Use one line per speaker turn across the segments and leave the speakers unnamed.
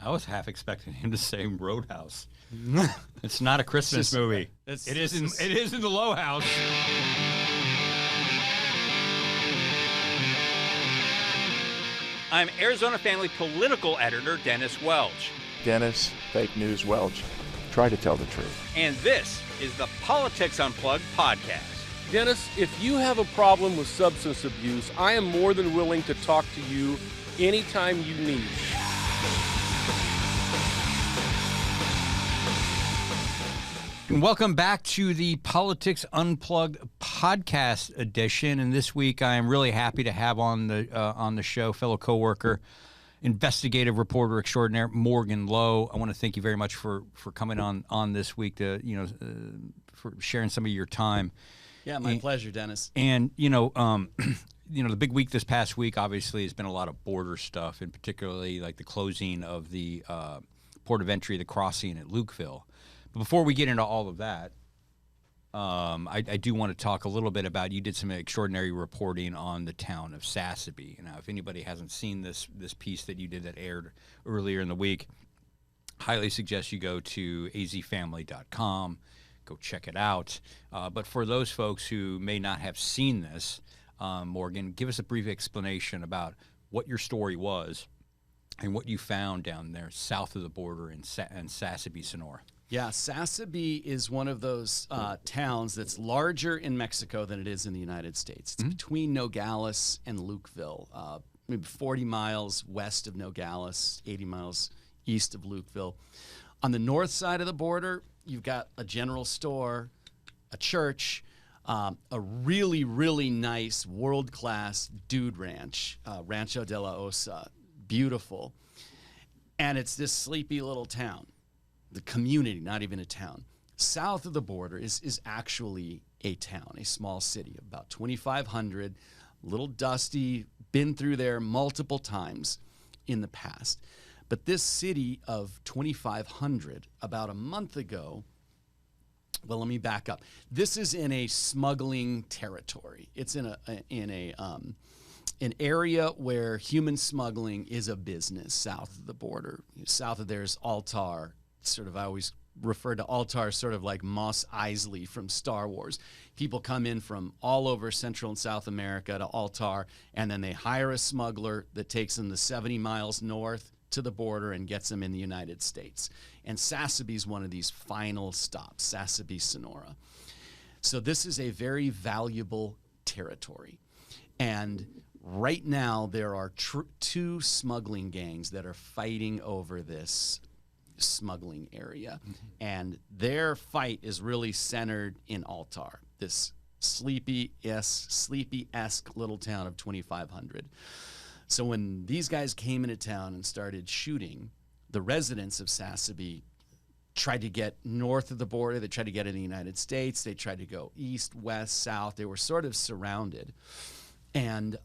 I was half expecting him to say Roadhouse. It's not a Christmas movie. It is in the Low House. I'm Arizona Family political editor Dennis Welch.
Dennis, fake news Welch. Try to tell the truth.
And this is the Politics Unplugged podcast.
Dennis, if you have a problem with substance abuse, I am more than willing to talk to you anytime you need.
And welcome back to the Politics Unplugged podcast edition. And this week, I am really happy to have on the show fellow coworker, investigative reporter extraordinaire Morgan Loew. I want to thank you very much for coming on this week to for sharing some of your time.
Yeah, my pleasure, Dennis.
And the big week this past week obviously has been a lot of border stuff, and particularly like the closing of the port of entry, the crossing at Lukeville. But before we get into all of that, I do want to talk a little bit about, you did some extraordinary reporting on the town of Sasabe. Now, if anybody hasn't seen this piece that you did that aired earlier in the week, highly suggest you go to azfamily.com, go check it out. But for those folks who may not have seen this, Morgan, give us a brief explanation about what your story was and what you found down there south of the border in Sasabe, Sonora.
Yeah, Sasabe is one of those towns that's larger in Mexico than it is in the United States. It's between Nogales and Lukeville, maybe 40 miles west of Nogales, 80 miles east of Lukeville. On the north side of the border, you've got a general store, a church, a really, really nice world-class dude ranch, Rancho de la Osa, beautiful. And it's this sleepy little town. The community, not even a town. South of the border is actually a town, a small city, about 2,500, little dusty, been through there multiple times in the past. But this city of 2,500, about a month ago, well, let me back up. This is in a smuggling territory. It's in an area where human smuggling is a business south of the border. South of there is Altar. I always refer to Altar sort of like Mos Eisley from Star Wars. People come in from all over Central and South America to Altar, and then they hire a smuggler that takes them the 70 miles north to the border and gets them in the United States. And Sasabe is one of these final stops, Sasabe, Sonora. So this is a very valuable territory. And right now there are two smuggling gangs that are fighting over this smuggling area, and their fight is really centered in Altar, this sleepy-esque little town of 2,500. So when these guys came into town and started shooting, the residents of Sasabe tried to get north of the border. They tried to get in the United States. They tried to go east, west, south. They were sort of surrounded, and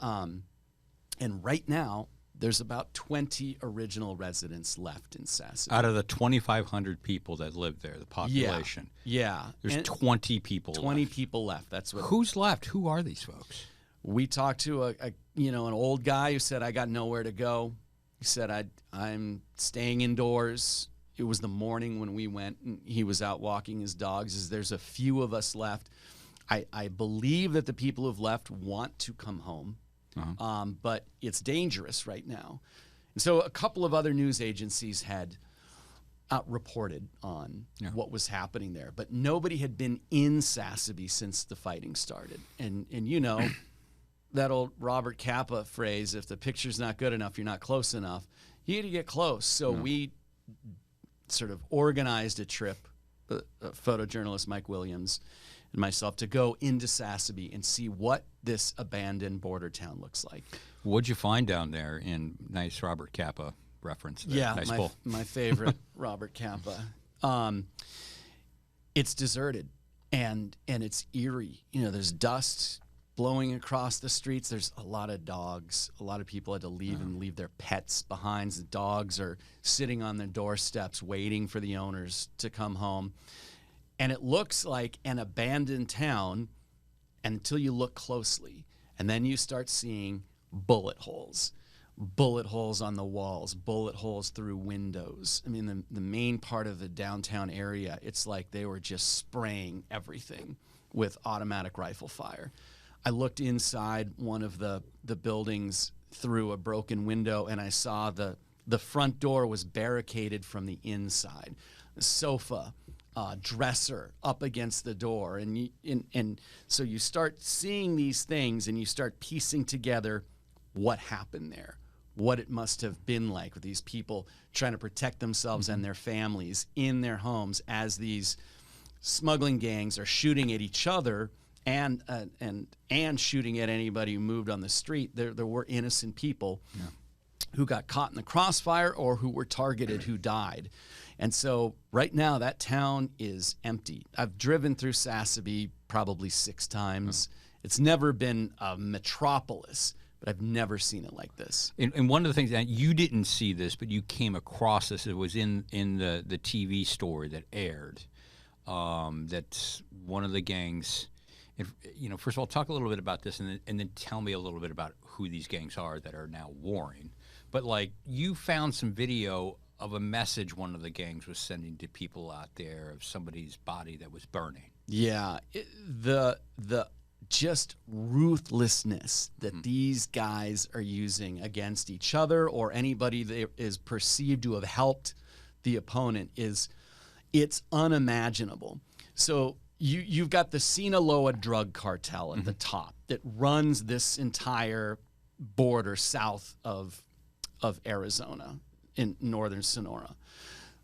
right now there's about 20 original residents left in Sasabe.
Out of the 2,500 people that live there, the population.
Yeah.
There's 20 people
20
left.
people left. That's what.
Who's left? Who are these folks?
We talked to an old guy who said, I got nowhere to go. He said, I'm staying indoors. It was the morning when we went, and he was out walking his dogs. There's a few of us left. I believe that the people who've left want to come home. But it's dangerous right now. And so a couple of other news agencies had reported on what was happening there, but nobody had been in Sasabe since the fighting started. And that old Robert Capa phrase, if the picture's not good enough, you're not close enough. You had to get close. So we sort of organized a trip, photojournalist Mike Williams and myself, to go into Sasabe and see what this abandoned border town looks like.
What'd you find down there? In nice Robert Capa reference there.
Yeah,
nice
my favorite Robert Capa. It's deserted and it's eerie. There's dust blowing across the streets. There's a lot of dogs. A lot of people had to leave and leave their pets behind. The dogs are sitting on their doorsteps waiting for the owners to come home. And it looks like an abandoned town until you look closely. And then you start seeing bullet holes. bullet holes on the walls, bullet holes through windows. I mean, the main part of the downtown area, it's like they were just spraying everything with automatic rifle fire. I looked inside one of the buildings through a broken window, and I saw the front door was barricaded from the inside. The sofa, dresser up against the door, and so you start seeing these things, and you start piecing together what happened there, what it must have been like with these people trying to protect themselves and their families in their homes as these smuggling gangs are shooting at each other and shooting at anybody who moved on the street. There were innocent people who got caught in the crossfire or who were targeted who died. And so right now that town is empty. I've driven through Sasabe probably 6 times. It's never been a metropolis, but I've never seen it like this.
And one of the things that you didn't see this, but you came across this, it was in the TV story that aired. That's one of the gangs. First of all, talk a little bit about this, and then tell me a little bit about who these gangs are that are now warring. But like, you found some video of a message one of the gangs was sending to people out there of somebody's body that was burning.
Yeah, the just ruthlessness that these guys are using against each other or anybody that is perceived to have helped the opponent it's unimaginable. So you've got the Sinaloa drug cartel at the top that runs this entire border south of Arizona in northern Sonora.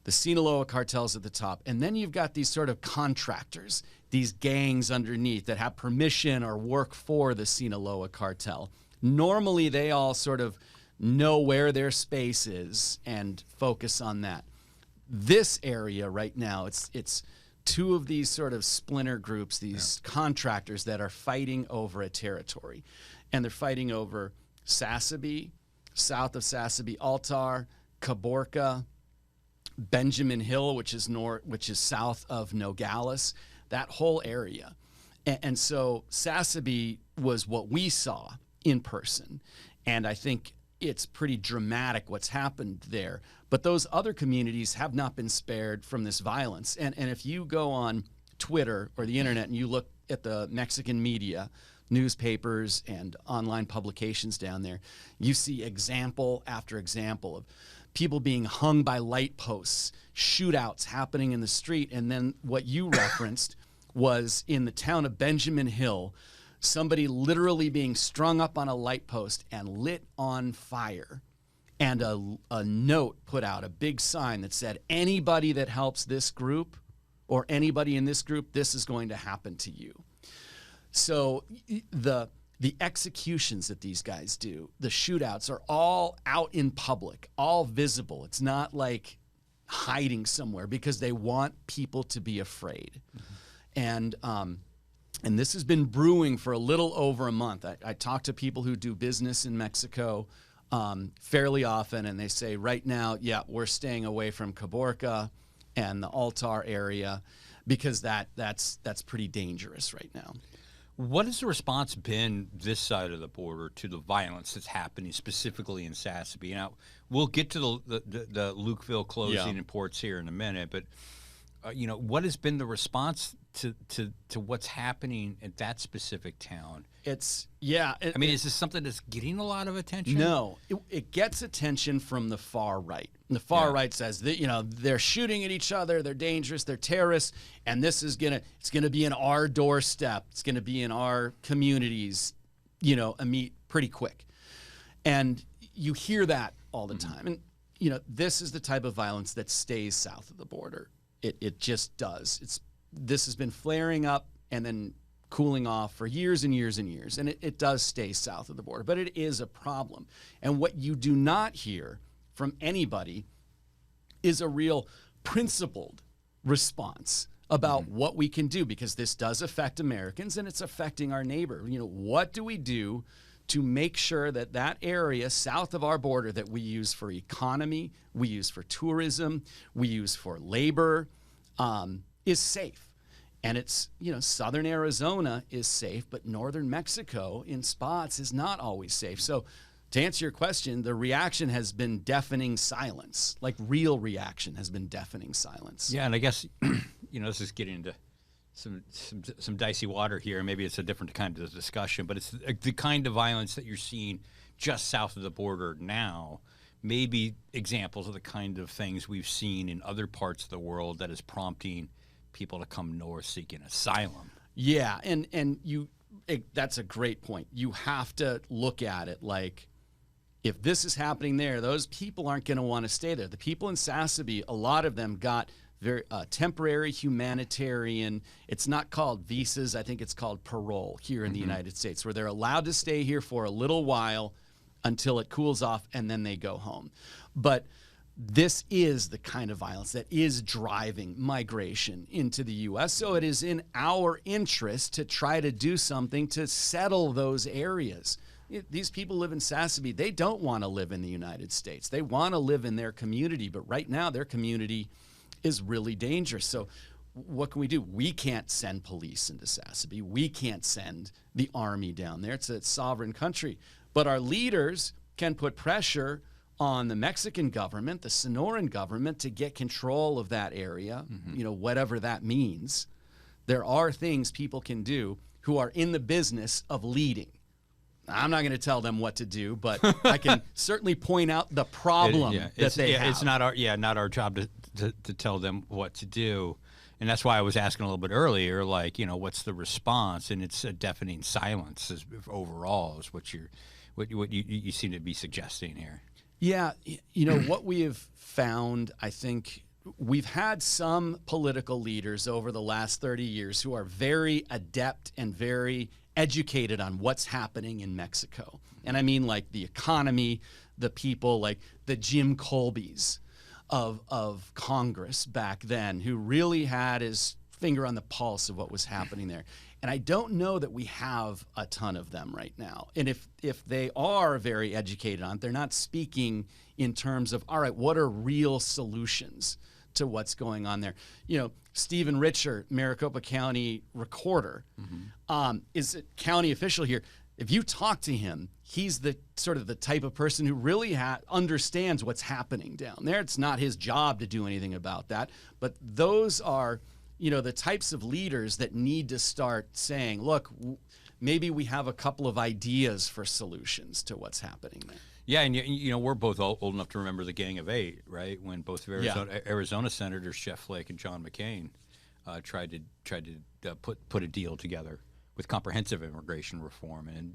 The Sinaloa cartel's at the top. And then you've got these sort of contractors, these gangs underneath that have permission or work for the Sinaloa cartel. Normally, they all sort of know where their space is and focus on that. This area right now, it's 2 of these sort of splinter groups, these contractors that are fighting over a territory. And they're fighting over Sasabe, south of Sasabe, Altar, Caborca, Benjamin Hill, which is south of Nogales, that whole area. And so Sasabe was what we saw in person. And I think it's pretty dramatic what's happened there. But those other communities have not been spared from this violence. And if you go on Twitter or the internet and you look at the Mexican media, newspapers and online publications down there, you see example after example of people being hung by light posts, shootouts happening in the street. And then what you referenced was in the town of Benjamin Hill, somebody literally being strung up on a light post and lit on fire. And a note put out, a big sign that said, anybody that helps this group or anybody in this group, this is going to happen to you. So the executions that these guys do, the shootouts are all out in public, all visible. It's not like hiding somewhere because they want people to be afraid. And this has been brewing for a little over a month. I talk to people who do business in Mexico fairly often, and they say right now, we're staying away from Caborca and the Altar area because that's pretty dangerous right now.
What has the response been this side of the border to the violence that's happening specifically in Sasabe? Now, we'll get to the Lukeville closing and ports here in a minute, but what has been the response to what's happening at that specific town?
Is this something that's getting a lot of attention? No, it gets attention from the far right. And the far right says that they're shooting at each other, they're dangerous, they're terrorists, and this is it's gonna be in our doorstep. It's gonna be in our communities, pretty quick. And you hear that all the time. And this is the type of violence that stays south of the border. It just does. This has been flaring up and then cooling off for years and years and years. And it does stay south of the border, but it is a problem. And what you do not hear from anybody is a real principled response about what we can do, because this does affect Americans and it's affecting our neighbor. What do we do to make sure that that area south of our border that we use for economy, we use for tourism, we use for labor, is safe? And it's, southern Arizona is safe, but northern Mexico in spots is not always safe. So to answer your question, the reaction has been deafening silence. Like real reaction has been deafening silence.
Yeah, and I guess this is getting into some dicey water here. Maybe it's a different kind of discussion, but it's the kind of violence that you're seeing just south of the border now. Maybe examples of the kind of things we've seen in other parts of the world that is prompting people to come north seeking asylum.
Yeah, and that's a great point. You have to look at it like, if this is happening there, those people aren't going to want to stay there. The people in Sasabe, a lot of them got very temporary humanitarian, it's not called visas, I think it's called parole here in the United States, where they're allowed to stay here for a little while until it cools off, and then they go home. But this is the kind of violence that is driving migration into the U.S., so it is in our interest to try to do something to settle those areas. These people live in Sasabe. They don't want to live in the United States. They want to live in their community, but right now their community is really dangerous. So what can we do? We can't send police into Sasabe. We can't send the army down there. It's a sovereign country. But our leaders can put pressure on the Mexican government, the Sonoran government, to get control of that area, whatever that means. There are things people can do who are in the business of leading. I'm not going to tell them what to do, but I can certainly point out the problem that they have.
It's not our job to tell them what to do, and that's why I was asking a little bit earlier, like, what's the response? And it's a deafening silence overall is what you seem to be suggesting here.
Yeah, what we have found, I think we've had some political leaders over the last 30 years who are very adept and very educated on what's happening in Mexico. And I mean like the economy, the people, like the Jim Colbys of Congress back then, who really had his finger on the pulse of what was happening there. And I don't know that we have a ton of them right now. And if they are very educated on it, they're not speaking in terms of, all right, what are real solutions to what's going on there? Stephen Richer, Maricopa County recorder, is a county official here. If you talk to him, he's the sort of the type of person who really understands what's happening down there. It's not his job to do anything about that, but those are, the types of leaders that need to start saying, look, maybe we have a couple of ideas for solutions to what's happening there.
Yeah, and we're both old enough to remember the Gang of Eight, right? When both Arizona Senators Jeff Flake and John McCain tried to put a deal together with comprehensive immigration reform, and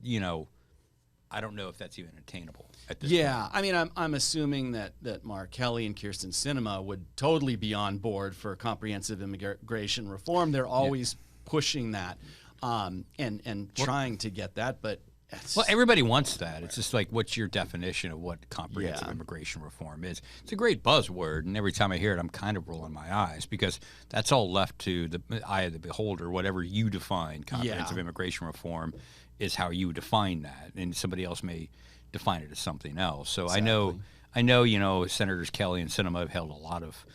I don't know if that's even attainable at this point.
I mean, I'm assuming that Mark Kelly and Kirsten Sinema would totally be on board for comprehensive immigration reform. They're always pushing that and trying to get that, but.
Well, everybody wants that. It's just like, what's your definition of what comprehensive immigration reform is? It's a great buzzword, and every time I hear it, I'm kind of rolling my eyes, because that's all left to the eye of the beholder. Whatever you define comprehensive immigration reform is how you define that, and somebody else may define it as something else. So exactly. I know, Senators Kelly and Sinema have held a lot of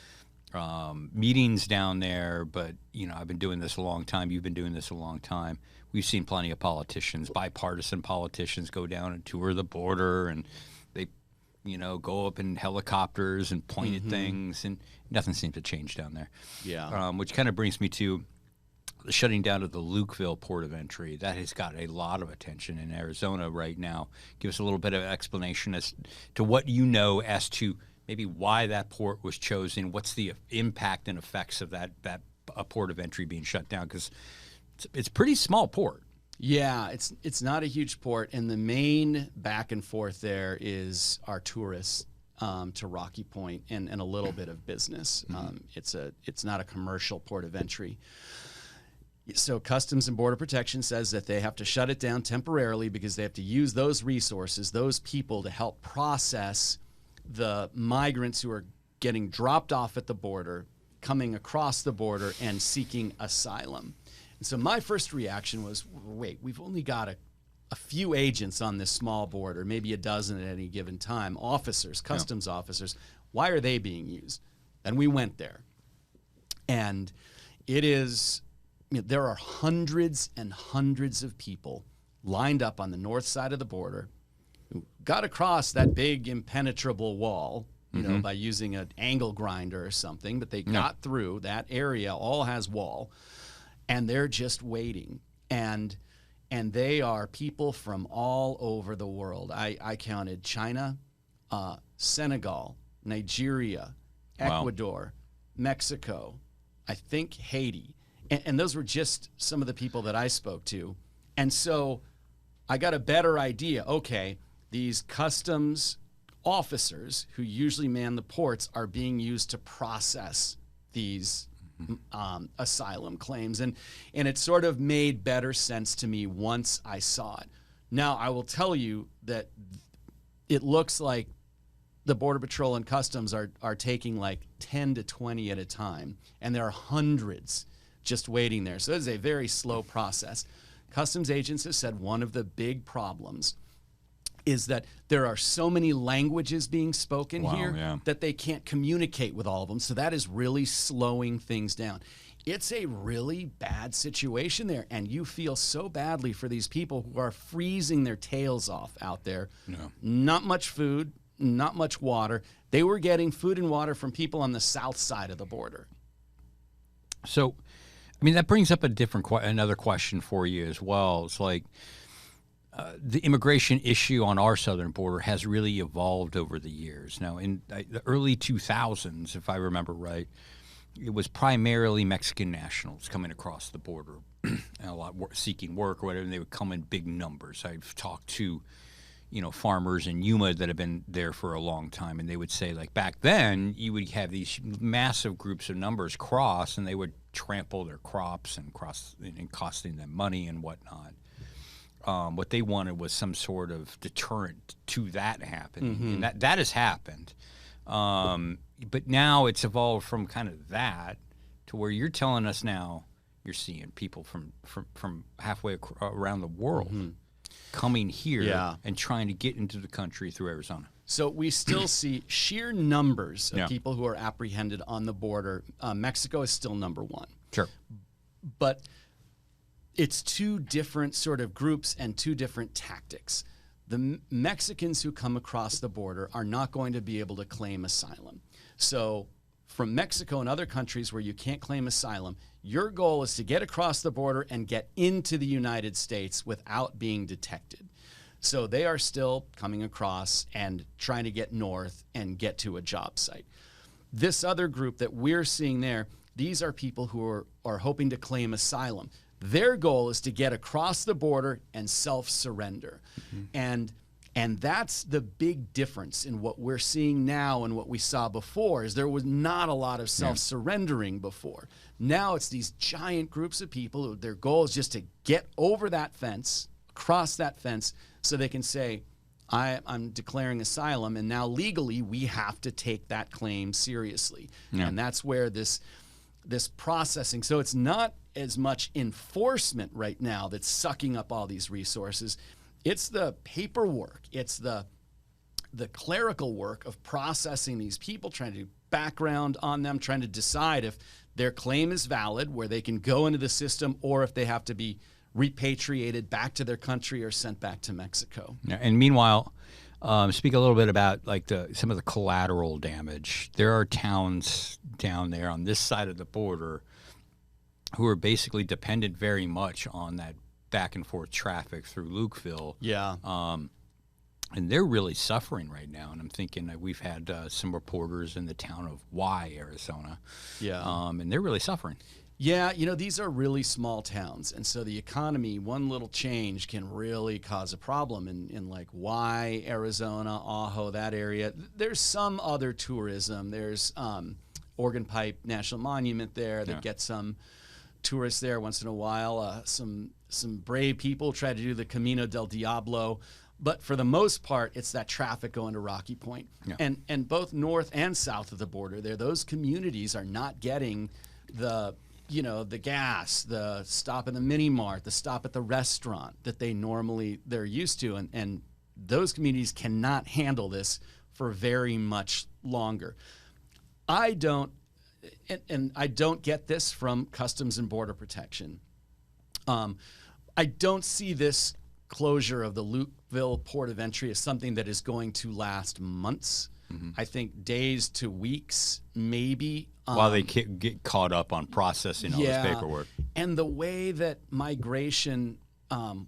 meetings down there, but I've been doing this a long time. You've been doing this a long time. We've seen plenty of politicians, bipartisan politicians, go down and tour the border, and they, go up in helicopters and point at things, and nothing seems to change down there.
Yeah.
Which kind of brings me to the shutting down of the Lukeville port of entry. That has got a lot of attention in Arizona right now. Give us a little bit of explanation as to what you know as to maybe why that port was chosen. What's the impact and effects of that port of entry being shut down? Because it's a pretty small port.
Yeah, it's not a huge port, and the main back and forth there is our tourists to Rocky Point and a little bit of business. It's not a commercial port of entry. So Customs and Border Protection says that they have to shut it down temporarily because they have to use those resources, those people, to help process the migrants who are getting dropped off at the border, coming across the border and seeking asylum. And so my first reaction was, wait, we've only got a few agents on this small border, maybe a dozen at any given time, officers, customs officers. Why are they being used? And we went there. And it is, there are hundreds and hundreds of people lined up on the north side of the border got across that big impenetrable wall, you know, by using an angle grinder or something, but they got through. That area all has wall, and they're just waiting. And they are people from all over the world. I counted China, Senegal, Nigeria, Ecuador, Mexico, I think Haiti. And those were just some of the people that I spoke to. And so I got a better idea. Okay, these customs officers who usually man the ports are being used to process these asylum claims. And it sort of made better sense to me once I saw it. Now, I will tell you that it looks like the Border Patrol and Customs are taking like 10 to 20 at a time, and there are hundreds just waiting there. So it is a very slow process. Customs agents have said one of the big problems is that there are so many languages being spoken here that they can't communicate with all of them. So that is really slowing things down. It's a really bad situation there, and you feel so badly for these people who are freezing their tails off out there. Not much food, not much water. They were getting food and water from people on the south side of the border.
So, I mean, that brings up another question for you as well. It's like the immigration issue on our southern border has really evolved over the years. Now, in the early 2000s, if I remember right, it was primarily Mexican nationals coming across the border, and a lot seeking work or whatever, and they would come in big numbers. I've talked to, farmers in Yuma that have been there for a long time, and they would say, like, back then, you would have these massive groups of numbers cross, and they would trample their crops and costing them money and whatnot. What they wanted was some sort of deterrent to that happening, and that has happened. But now it's evolved from kind of that to where you're telling us now you're seeing people from halfway around the world coming here and trying to get into the country through Arizona.
So we still see sheer numbers of people who are apprehended on the border. Mexico is still number one.
Sure.
But it's two different sort of groups and two different tactics. The Mexicans who come across the border are not going to be able to claim asylum. So from Mexico and other countries where you can't claim asylum, your goal is to get across the border and get into the United States without being detected. So they are still coming across and trying to get north and get to a job site. This other group that we're seeing there, these are people who are hoping to claim asylum. Their goal is to get across the border and self-surrender. And that's the big difference in what we're seeing now and what we saw before, is there was not a lot of self-surrendering before. Now it's these giant groups of people who their goal is just to get over that fence, cross that fence, so they can say, I'm declaring asylum, and now legally we have to take that claim seriously. And that's where this processing, so it's not as much enforcement right now that's sucking up all these resources. It's the paperwork. It's the clerical work of processing these people, trying to do background on them, trying to decide if their claim is valid, where they can go into the system, or if they have to be repatriated back to their country or sent back to Mexico.
And meanwhile, speak a little bit about like some of the collateral damage. There are towns down there on this side of the border who are basically dependent very much on that back and forth traffic through Lukeville. And they're really suffering right now. And I'm thinking that we've had some reporters in the town of Arizona. And they're really suffering.
Yeah, these are really small towns. And so the economy, one little change can really cause a problem in like Arizona, Ajo, that area. There's some other tourism. There's Organ Pipe National Monument there that gets some tourists there once in a while. Some brave people try to do the Camino del Diablo. But for the most part, it's that traffic going to Rocky Point. And both north and south of the border there, those communities are not getting the gas, the stop in the mini mart, the stop at the restaurant that they're used to. And those communities cannot handle this for very much longer. I don't get this from Customs and Border Protection. I don't see this closure of the Lukeville port of entry is something that is going to last months. I think days to weeks, maybe.
While they get caught up on processing all this paperwork.
And the way that migration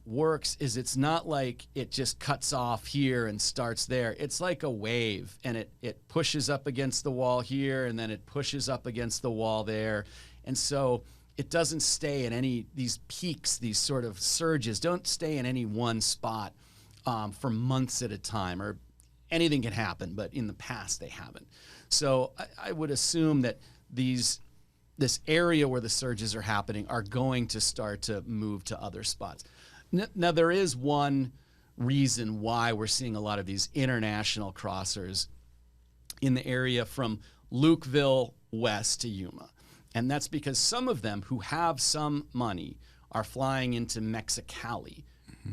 works is it's not like it just cuts off here and starts there. It's like a wave, and it pushes up against the wall here, and then it pushes up against the wall there. And so it doesn't stay in these peaks, these sort of surges, don't stay in any one spot for months at a time, or anything can happen, but in the past they haven't. So I would assume that this area where the surges are happening are going to start to move to other spots. Now, there is one reason why we're seeing a lot of these international crossers in the area from Lukeville west to Yuma. And that's because some of them who have some money are flying into Mexicali.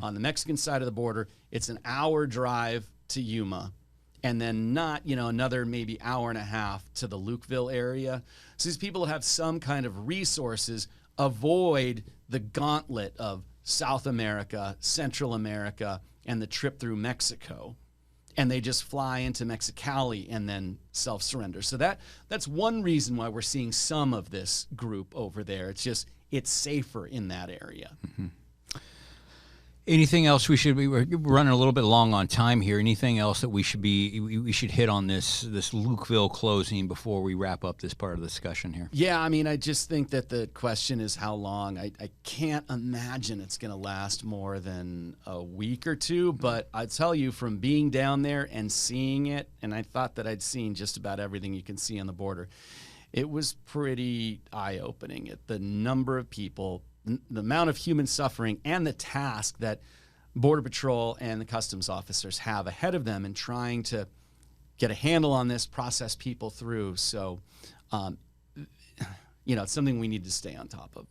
On the Mexican side of the border, it's an hour drive to Yuma, and then another maybe hour and a half to the Lukeville area. So these people have some kind of resources, avoid the gauntlet of South America, Central America, and the trip through Mexico. And they just fly into Mexicali and then self-surrender. So that's one reason why we're seeing some of this group over there. It's safer in that area.
Anything else we're running a little bit long on time here. Anything else that we should hit on this Lukeville closing before we wrap up this part of the discussion here?
Yeah, I mean, I just think that the question is how long. I can't imagine it's going to last more than a week or two, but I tell you, from being down there and seeing it, and I thought that I'd seen just about everything you can see on the border, it was pretty eye-opening at the number of people, the amount of human suffering, and the task that Border Patrol and the customs officers have ahead of them in trying to get a handle on this, process people through. So, it's something we need to stay on top of.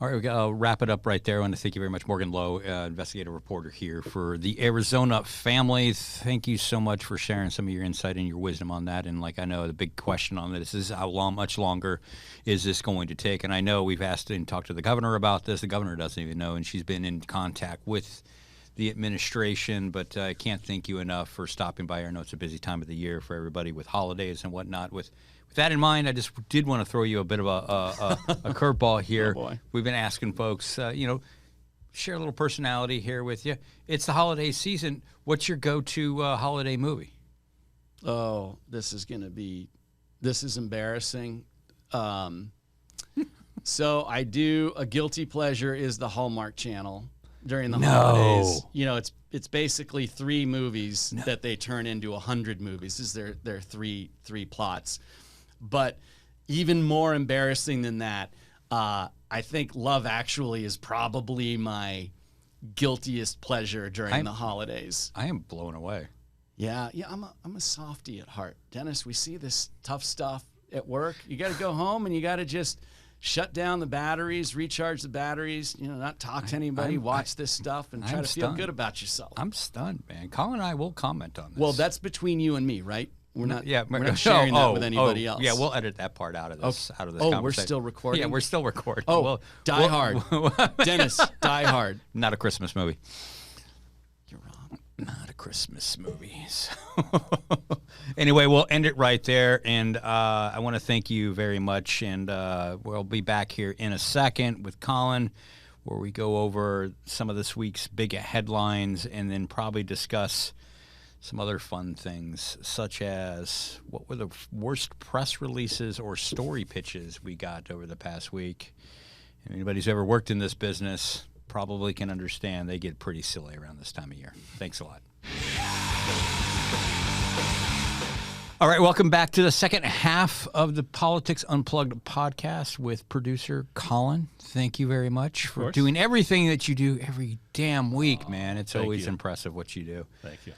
All right, I'll wrap it up right there. I want to thank you very much, Morgan Loew, investigative reporter here for the Arizona family. Thank you so much for sharing some of your insight and your wisdom on that. And I know the big question on this is much longer is this going to take? And I know we've asked and talked to the governor about this. The governor doesn't even know, and she's been in contact with the administration. But I can't thank you enough for stopping by. I know it's a busy time of the year for everybody with holidays and whatnot. With that in mind, I just did want to throw you a bit of a curveball here.
Oh boy.
We've been asking folks, share a little personality here with you. It's the holiday season. What's your go-to holiday movie?
Oh, this is embarrassing. So I do, a guilty pleasure is the Hallmark Channel during the holidays. It's basically 3 movies that they turn into 100 movies. This is their three plots. But even more embarrassing than that, I think Love Actually is probably my guiltiest pleasure during the holidays.
I am blown away.
Yeah, I'm a softie at heart. Dennis, we see this tough stuff at work. You got to go home and you got to just shut down the batteries, recharge the batteries, not talk to anybody, watch this stuff, and try to feel good about yourself.
I'm stunned, man. Colin and I will comment on this.
Well, that's between you and me, right? We're not sharing that with anybody else.
Yeah, we'll edit that part out of this conversation.
We're still recording?
Yeah, we're still recording.
Die Hard. Dennis, Die Hard.
Not a Christmas movie.
You're wrong.
Not a Christmas movie. Anyway, we'll end it right there. And I want to thank you very much. And we'll be back here in a second with Colin, where we go over some of this week's big headlines and then probably discuss some other fun things, such as what were the worst press releases or story pitches we got over the past week. If anybody's ever worked in this business probably can understand they get pretty silly around this time of year. Thanks a lot. All right, welcome back to the second half of the Politics Unplugged podcast with producer Colin. Thank you very much for doing everything that you do every damn week, man. It's always impressive what you do.
Thank you.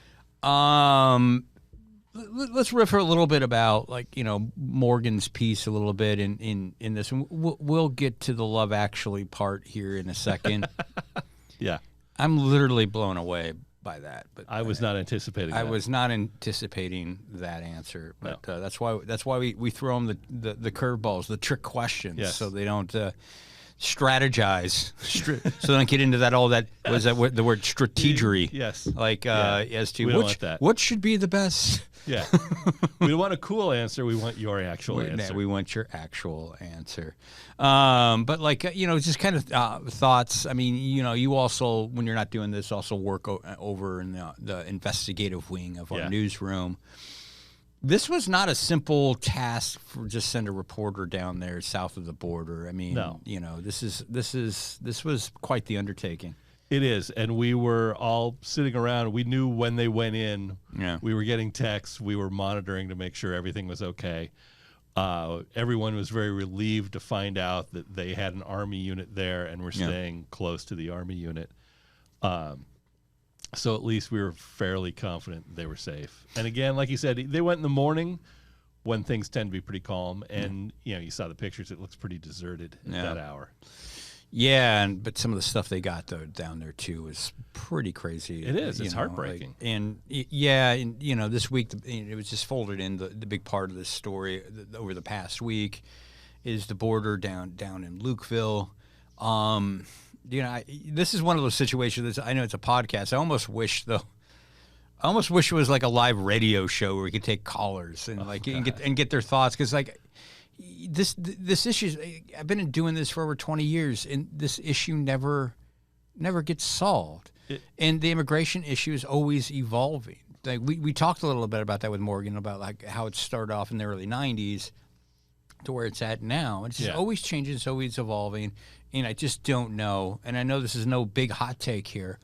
Let's riff a little bit about Morgan's piece a little bit in this. We'll get to the Love Actually part here in a second.
Yeah,
I'm literally blown away by that. But
I was not anticipating that.
I was not anticipating that answer. But that's why we throw them the curveballs, the trick questions, so they don't strategize. So don't get into that. All that was that the word strategery.
Yes.
Like as to
We don't want that.
what should be the best.
Yeah. We don't want a cool answer. We want your actual answer.
We want your actual answer. But like, just kind of thoughts. I mean, you also, when you're not doing this, also work over in the investigative wing of our newsroom. This was not a simple task for just send a reporter down there south of the border. I mean,
No.
This was quite the undertaking.
It is, and we were all sitting around. We knew when they went in.
Yeah.
We were getting texts. We were monitoring to make sure everything was okay. Everyone was very relieved to find out that they had an Army unit there and were staying close to the Army unit. So at least we were fairly confident they were safe. And again, like you said, they went in the morning when things tend to be pretty calm. And, you saw the pictures. It looks pretty deserted at that hour.
Yeah, but some of the stuff they got down there too was pretty crazy.
It is. It's heartbreaking.
This week it was just folded in the big part of this story over the past week is the border down in Lukeville. This is one of those situations. I know it's a podcast. I almost wish it was like a live radio show where we could take callers and get their thoughts, because like. This issue, I've been doing this for over 20 years, and this issue never gets solved. And the immigration issue is always evolving. Like we talked a little bit about that with Morgan, about like how it started off in the early 90s to where it's at now. It's just always changing, it's always evolving. And I just don't know. And I know this is no big hot take here.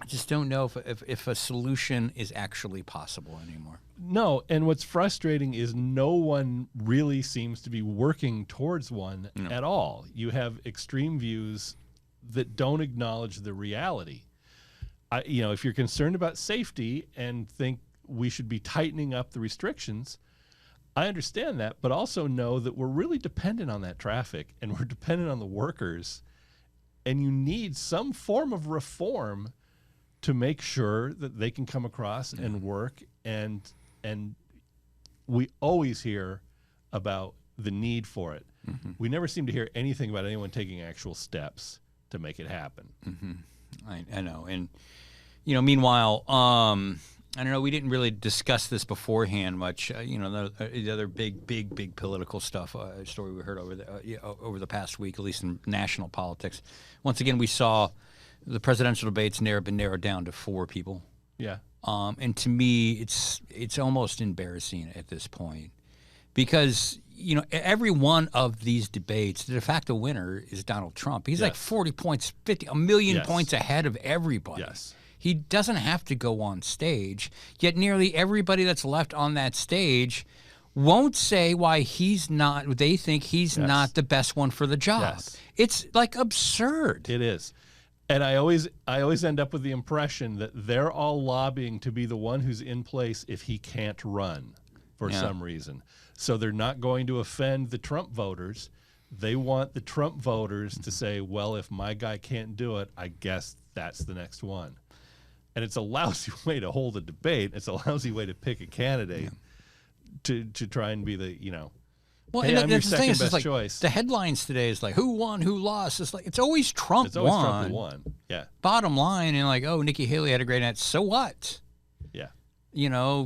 I just don't know if a solution is actually possible anymore.
No, and what's frustrating is no one really seems to be working towards one at all. You have extreme views that don't acknowledge the reality. If you're concerned about safety and think we should be tightening up the restrictions, I understand that, but also know that we're really dependent on that traffic and we're dependent on the workers, and you need some form of reform to make sure that they can come across and work. And we always hear about the need for it. Mm-hmm. We never seem to hear anything about anyone taking actual steps to make it happen.
Mm-hmm. I know. And, meanwhile, I don't know, we didn't really discuss this beforehand much. The other big political stuff, story we heard over the past week, at least in national politics. Once again, we saw the presidential debates been narrowed down to 4 people.
Yeah.
And to me, it's almost embarrassing at this point, because every one of these debates, the de facto winner is Donald Trump. He's like 40 points, 1 million points ahead of everybody.
Yes.
He doesn't have to go on stage, yet nearly everybody that's left on that stage won't say why they think he's not the best one for the job.
Yes.
It's like absurd.
It is. And I always end up with the impression that they're all lobbying to be the one who's in place if he can't run for some reason. So they're not going to offend the Trump voters. They want the Trump voters to say, well, if my guy can't do it, I guess that's the next one. And it's a lousy way to hold a debate. It's a lousy way to pick a candidate to try and be the,
Well,
hey,
and
I'm your
that's the thing,
second best
like
choice.
The headlines today is like, who won, who lost. It's like, it's always Trump
It's always
won.
Trump who won. Yeah.
Bottom line, and like, oh, Nikki Haley had a great night. So what?
Yeah.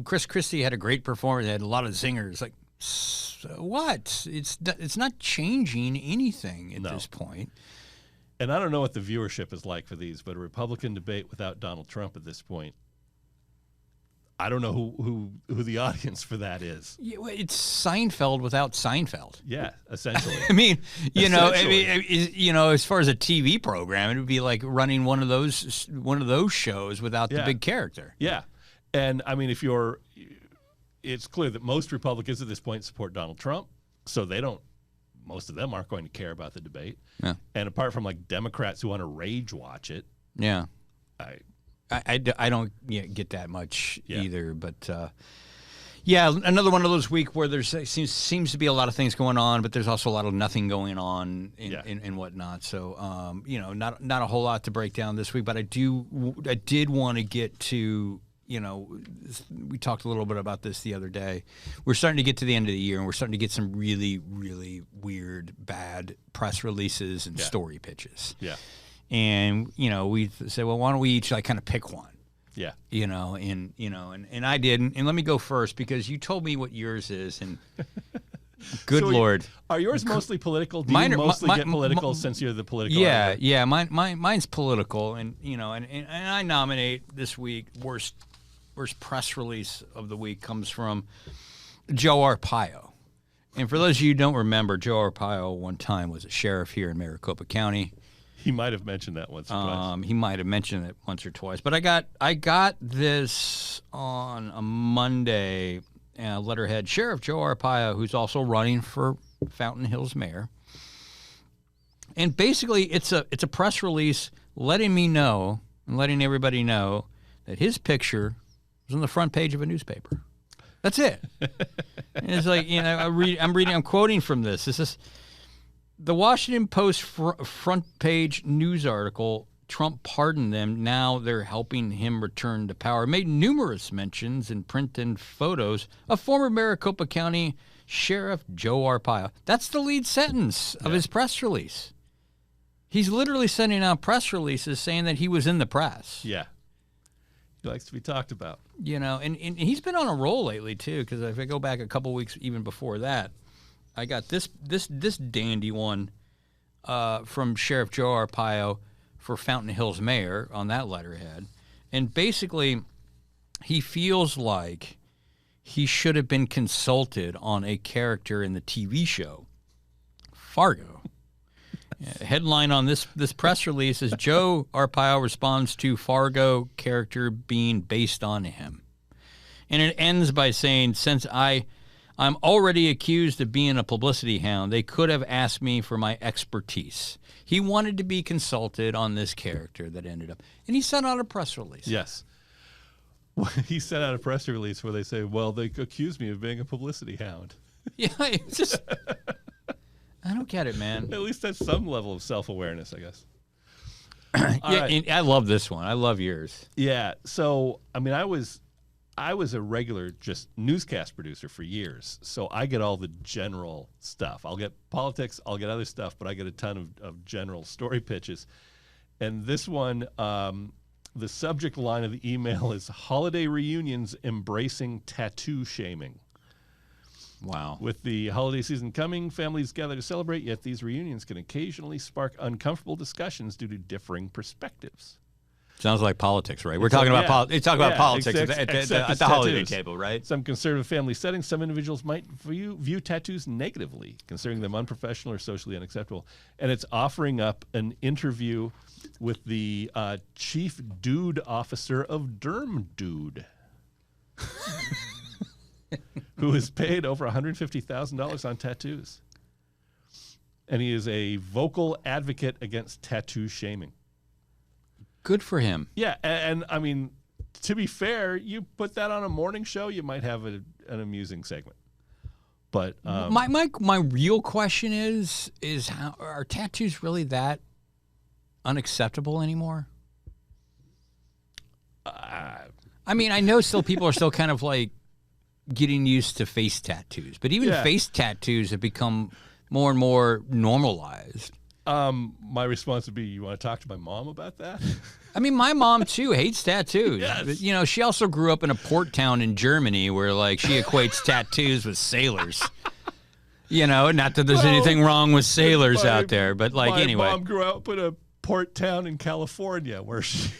Chris Christie had a great performance. They had a lot of zingers. Like, so what? It's not changing anything at this point.
And I don't know what the viewership is like for these, but a Republican debate without Donald Trump at this point, I don't know who the audience for that is.
Yeah, well, it's Seinfeld without Seinfeld.
Yeah, essentially.
I mean, as far as a TV program, it would be like running one of those shows without the big character.
Yeah, and I mean, it's clear that most Republicans at this point support Donald Trump, so most of them aren't going to care about the debate.
Yeah.
And apart from like Democrats who want to rage watch it,
yeah, I don't get that much either, but another one of those weeks where there seems to be a lot of things going on, but there's also a lot of nothing going on and whatnot. So not a whole lot to break down this week, but I did want to get to we talked a little bit about this the other day. We're starting to get to the end of the year, and we're starting to get some really, really weird, bad press releases and story pitches.
Yeah.
And, we said, well, why don't we each kind of pick one?
Yeah.
And I did. And let me go first because you told me what yours is. And good Lord.
Are yours mostly political? Do you mostly get political since you're the political editor?
Yeah. Mine's political. And, and I nominate this week worst press release of the week comes from Joe Arpaio. And for those of you who don't remember, Joe Arpaio one time was a sheriff here in Maricopa County.
He might have mentioned that once or twice.
He might have mentioned it once or twice. But I got this on a Monday, letterhead. Sheriff Joe Arpaio, who's also running for Fountain Hills mayor. And basically, it's a press release letting me know and letting everybody know that his picture was on the front page of a newspaper. That's it. And it's like, I'm quoting from this. This is the Washington Post front page news article. Trump pardoned them. Now they're helping him return to power. Made numerous mentions in print and photos of former Maricopa County Sheriff Joe Arpaio. That's the lead sentence of his press release. He's literally sending out press releases saying that he was in the press.
Yeah. He likes to be talked about.
And he's been on a roll lately, too, because if I go back a couple weeks even before that, I got this dandy one from Sheriff Joe Arpaio for Fountain Hills mayor on that letterhead. And basically, he feels like he should have been consulted on a character in the TV show, Fargo. Headline on this press release is Joe Arpaio responds to Fargo character being based on him. And it ends by saying, since I'm already accused of being a publicity hound, they could have asked me for my expertise. He wanted to be consulted on this character that ended up. And he sent out a press release.
Yes. He sent out a press release where they say, well, they accused me of being a publicity hound.
Yeah, it's just... I don't get it, man.
At least that's some level of self-awareness, I guess.
And I love this one. I love yours.
Yeah. So, I mean, I was a regular just newscast producer for years. So I get all the general stuff. I'll get politics, I'll get other stuff, but I get a ton of general story pitches. And this one, the subject line of the email is holiday reunions embracing tattoo shaming.
Wow.
With the holiday season coming, families gather to celebrate, yet these reunions can occasionally spark uncomfortable discussions due to differing perspectives.
Sounds like politics, right? We're talking about politics at the holiday table, right?
Some conservative family settings, some individuals might view tattoos negatively, considering them unprofessional or socially unacceptable. And it's offering up an interview with the chief dude officer of Derm Dude. Who is paid over $150,000 on tattoos. And he is a vocal advocate against tattoo shaming.
Good for him.
Yeah, and I mean, to be fair, you put that on a morning show, you might have an amusing segment. But
my real question is how are tattoos really that unacceptable anymore? I mean, I know still people are still kind of like getting used to face tattoos, but even face tattoos have become more and more normalized.
My response would be, you want to talk to my mom about that?
I mean, my mom too hates tattoos.
Yes.
But, she also grew up in a port town in Germany where like she equates tattoos with sailors. Not that there's anything wrong with sailors out there, but like anyway.
My mom grew up in a port town in California where she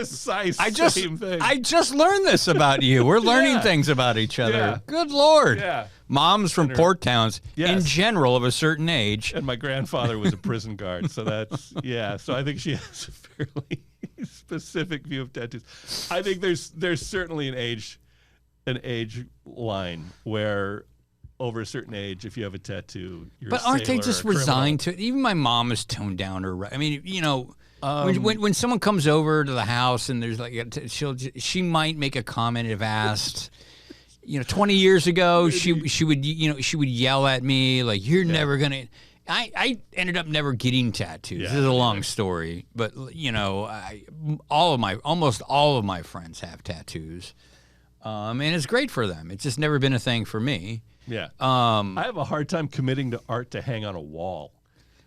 same thing.
I just learned this about you. We're learning things about each other.
Yeah.
Good Lord.
Yeah.
Moms from port towns in general of a certain age.
And my grandfather was a prison guard, so that's so I think she has a fairly specific view of tattoos. I think there's certainly an age line where over a certain age, if you have a tattoo, you're
but
a
aren't they
sailor
just
or a
resigned to it? Even my mom is toned down her. I mean, when someone comes over to the house and there's like she might make a comment if asked. 20 years ago, she would yell at me like, "You're never gonna." I ended up never getting tattoos.
Yeah,
This is a long story, but you know, almost all of my friends have tattoos, and it's great for them. It's just never been a thing for me.
Yeah. I have a hard time committing to art to hang on a wall.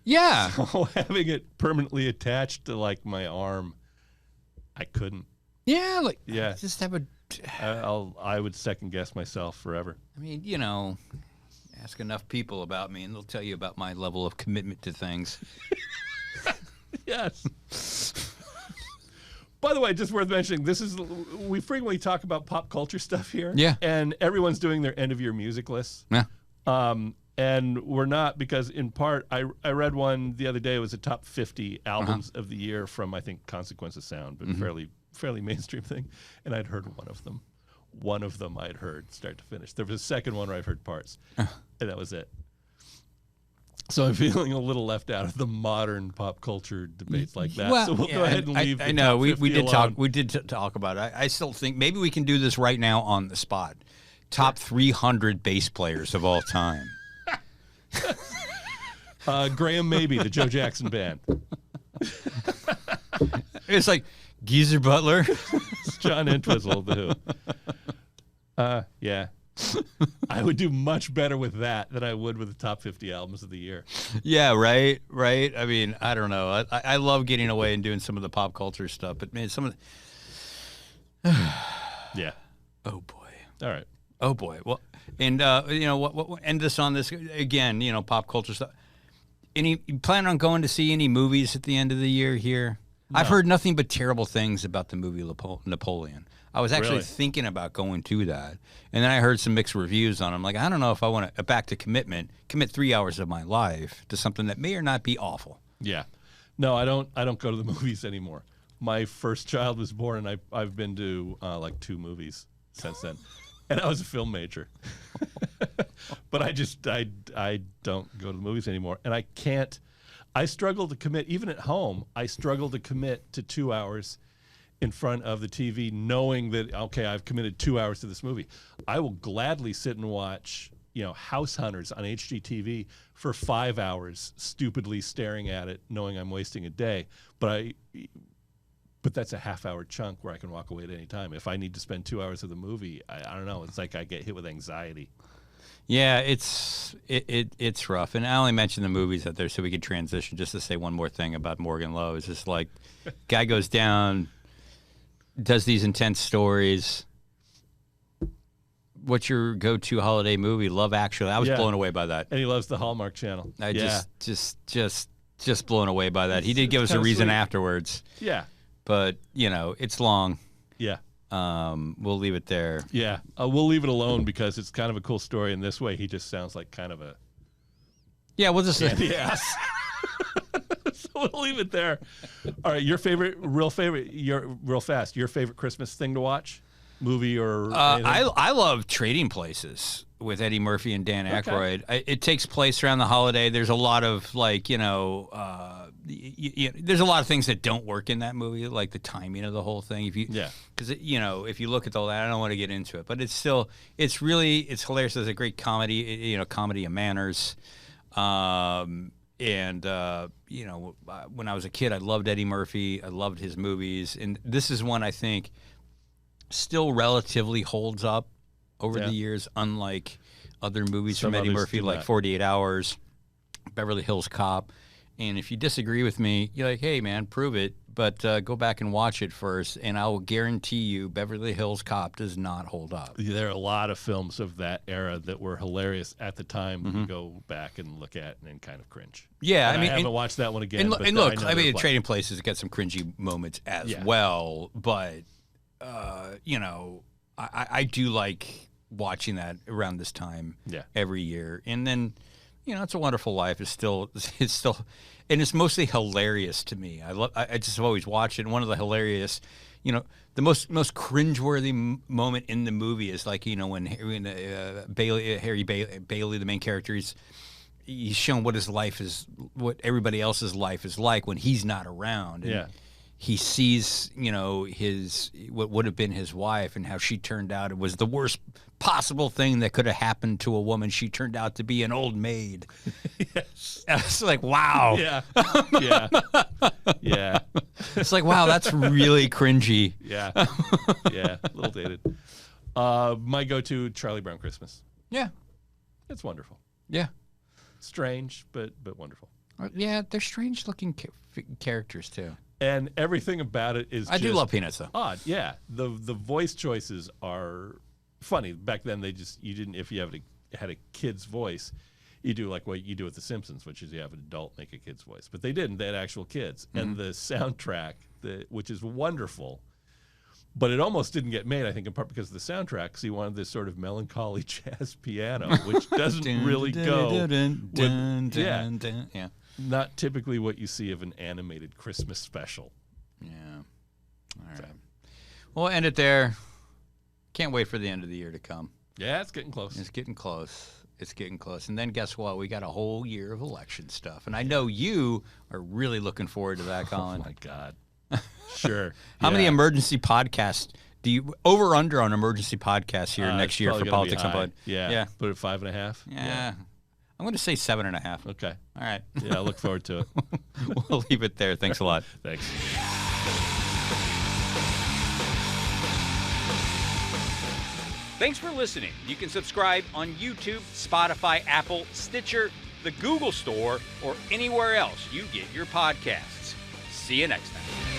Yeah.
So having it permanently attached to like my arm, I couldn't.
Yeah, like
Yeah.
just have a.
I would second guess myself forever.
I mean, you know, ask enough people about me, and they'll tell you about my level of commitment to things.
Yes. By the way, just worth mentioning, we frequently talk about pop culture stuff here.
Yeah.
And everyone's doing their end of year music lists.
Yeah.
And we're not, because in part, I read one the other day. It was a top 50 albums of the year from, I think, Consequence of Sound, but fairly mainstream thing. And I'd heard one of them. One of them I'd heard start to finish. There was a second one where I'd heard parts, and that was it. So I'm feeling a little left out of the modern pop culture debates like that.
Well,
so we'll go ahead and leave.
I know we did
alone.
talk about it. I still think maybe we can do this right now on the spot. Top 300 bass players of all time.
Graham Maybe, the Joe Jackson Band.
It's like Geezer Butler,
John Entwistle, the Who. Yeah. I would do much better with that than I would with the top 50 albums of the year.
Yeah, right. I mean, I don't know. I love getting away and doing some of the pop culture stuff, but man, some of the...
Yeah.
Oh boy.
All right.
Oh boy. Well, and you know what? End this on this again. You know, pop culture stuff. You plan on going to see any movies at the end of the year here? No. I've heard nothing but terrible things about the movie Napoleon. I was actually thinking about going to that, and then I heard some mixed reviews on it. I'm like, I don't know if I want to back to commit 3 hours of my life to something that may or not be awful.
Yeah. No, I don't go to the movies anymore. My first child was born, and I've been to like 2 movies since then. And I was a film major. But I don't go to the movies anymore. And I struggle to commit, even at home, I struggle to commit to 2 hours in front of the TV, knowing that, okay, I've committed 2 hours to this movie. I will gladly sit and watch, House Hunters on HGTV for 5 hours, stupidly staring at it, knowing I'm wasting a day. But that's a half-hour chunk where I can walk away at any time. If I need to spend 2 hours of the movie, I don't know. It's like I get hit with anxiety.
Yeah, it's rough. And I only mentioned the movies out there so we could transition. Just to say one more thing about Morgan Loew. It's just like, guy goes down, does these intense stories. What's your go-to holiday movie? Love Actually. I was blown away by that.
And he loves the Hallmark Channel.
Just blown away by that. He did give us a reason afterwards.
Yeah.
But, it's long.
Yeah.
We'll leave it there.
Yeah. We'll leave it alone because it's kind of a cool story. And this way, he just sounds like kind of a...
Yeah, we'll just...
Yes. So we'll leave it there. All right, your favorite Christmas thing to watch? Movie or
I love Trading Places with Eddie Murphy and Dan Aykroyd. It takes place around the holiday. There's a lot of there's a lot of things that don't work in that movie, like the timing of the whole thing. Because if you look at all that, I don't want to get into it, but it's hilarious. There's a great comedy, comedy of manners. When I was a kid, I loved Eddie Murphy. I loved his movies, and this is one I think still relatively holds up over the years, unlike other movies from Eddie Murphy, like 48 Hours, Beverly Hills Cop. And if you disagree with me, you're like, hey, man, prove it, but go back and watch it first, and I will guarantee you Beverly Hills Cop does not hold up.
There are a lot of films of that era that were hilarious at the time when you go back and look at and kind of cringe.
Yeah,
I haven't watched that one again.
And look, Trading Places got some cringy moments as well, but... I do like watching that around this time every year. And then, It's a Wonderful Life is still, and it's mostly hilarious to me. I just have always watched it. And one of the hilarious, the most cringeworthy moment in the movie is like, when Harry Bailey, the main character, he's shown what his life is, what everybody else's life is like when he's not around. And, he sees, his what would have been his wife and how she turned out. It was the worst possible thing that could have happened to a woman. She turned out to be an old maid.
Yes.
And it's like, wow.
Yeah. Yeah. Yeah.
It's like, wow, that's really cringy.
Yeah. Yeah. A little dated. My go-to, Charlie Brown Christmas.
Yeah.
It's wonderful.
Yeah.
Strange, but wonderful.
Yeah, they're strange looking characters too.
And everything about it is
I do love Peanuts though.
Odd. Yeah. The voice choices are funny. Back then you didn't, if you had a kid's voice, you do like what you do with The Simpsons, which is you have an adult make a kid's voice. But they didn't. They had actual kids. And the soundtrack, which is wonderful, but it almost didn't get made, I think, in part because of the soundtrack. So he wanted this sort of melancholy jazz piano, which doesn't really go with,
yeah.
not typically what you see of an animated Christmas special.
Yeah. All right. We'll end it there. Can't wait for the end of the year to come.
Yeah, it's getting close.
It's getting close. It's getting close. And then guess what? We got a whole year of election stuff. And I know you are really looking forward to that, Colin.
Oh, my God. Sure.
How many emergency podcasts do you over under on emergency podcasts here next year for Politics Unplugged?
Yeah.
Yeah.
Put it 5.5.
Yeah. I'm going to say 7.5.
Okay.
All right.
Yeah, I look forward to it.
We'll leave it there. Thanks a lot.
Thanks.
Thanks for listening. You can subscribe on YouTube, Spotify, Apple, Stitcher, the Google Store, or anywhere else you get your podcasts. See you next time.